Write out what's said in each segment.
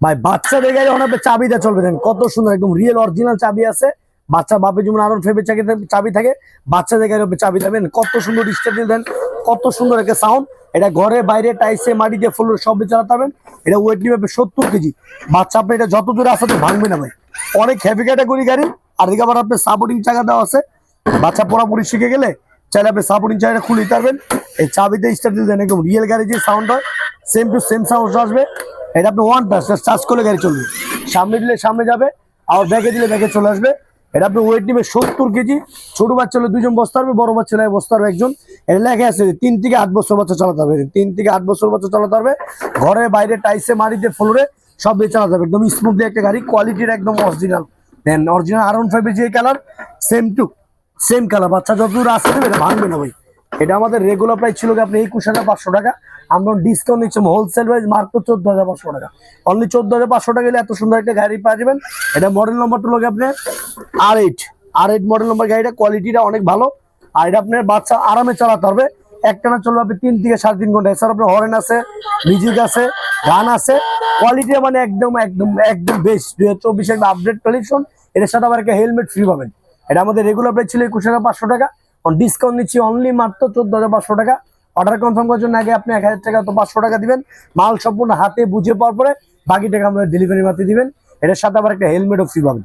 ভাই বাচ্চাদের গাড়ি অনেক চাবিটা চলবে, দেন কত সুন্দর একদম রিয়েল অরিজিনাল চাবি আছে। বাচ্চা বাপের যেমন আরন ফেবে চাবি থাকে, বাচ্চাদের গাড়ি চাবি দেবেন, কত সুন্দর স্টার্ট দেন, কত সুন্দর একটা সাউন্ড। এটা ঘরে বাইরে টাইসে মাটিতে ফুল সবই চালাতে পারবেন। এটা ওয়েট নিবে 70 কেজি। বাচ্চা আপনি এটা যত দূরে আসতে ভাঙবে না ভাই, অনেক হেভি ক্যাটাগরি গাড়ি। আর দিকে আবার আপনার সাপোর্টিং চাকা দেওয়া আছে, বাচ্চা পুরোপুরি শিখে গেলে চাইলে আপনি সাপোর্টিং চাকাটা খুলে দিতে পারবেন। এই চাবিতে স্টার্ট দেন, একদম রিয়েল গাড়ি যে সাউন্ড হয় সেম টু সেম সাউন্ড আসবে। এটা আপনি ওয়ান টাচ চার্জ করলে গাড়ি চলবে, সামনে দিলে সামনে যাবে, আর ব্যাগে দিলে ব্যাগে চলে আসবে। এটা আপনি ওয়েট নিবে 70 কেজি। ছোট বাচ্চা হলে 2 জন বসতে পারবে, বড় বাচ্চা হলে বসতে পারবে একজন। এটা লেখা আছে 3 থেকে 8 বছর বাচ্চা চালাতে হবে, 3 থেকে 8 বছর বাচ্চা চালাতে পারবে। ঘরে বাইরে টাইসে মাটিতে ফ্লোরে সব দিয়ে চালাতে হবে, একদম স্মুথলি একটা গাড়ি, কোয়ালিটির একদম অরিজিনাল। দেন অরিজিনাল R15 যে colour same to same colour, বাচ্চা যত দূর আসতে দেবে এটা ভাঙবে না ভাই। এটা আমাদের রেগুলার প্রাইস ছিল আপনি 21,500 টাকা, আমরা ডিসকাউন্ট নিচ্ছি হোলসেল প্রাইস মাত্র 14,500 টাকা। অনলি 14,500 টাকা গেলে এত সুন্দর একটা গাড়ি পাওয়া যাবেন। এটা মডেল নম্বরটা লোক আপনার R8 মডেল নম্বর, গাড়িটা কোয়ালিটিটা অনেক ভালো। আর এটা আপনার বাচ্চা আরামে চালাতে পারবে, একটানা চলবে আপনি 3 থেকে 3.5 ঘন্টা। এছাড়া আপনার হরেন আছে, মিউজিক আছে, গান আছে, কোয়ালিটি মানে একদম একদম একদম বেস্ট। 2024 update collection. এর সাথে আবার একটা হেলমেট ফ্রি পাবেন। এটা আমাদের রেগুলার প্রাইস ছিল 21,500 টাকা, ডিসকাউন্ট নিচ্ছি অনলি মাত্র 14,500 টাকা। অর্ডার কনফার্ম করার জন্য আগে আপনি 1,000 টাকা তো 500 টাকা দিবেন, মাল সম্পূর্ণ হাতে বুঝে পাওয়ার পরে বাকি টাকা আমাদের ডেলিভারি মারতে দিবেন। এটার সাথে আবার একটা হেলমেটও ফ্রি পাবেন,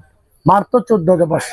মাত্র 14,500।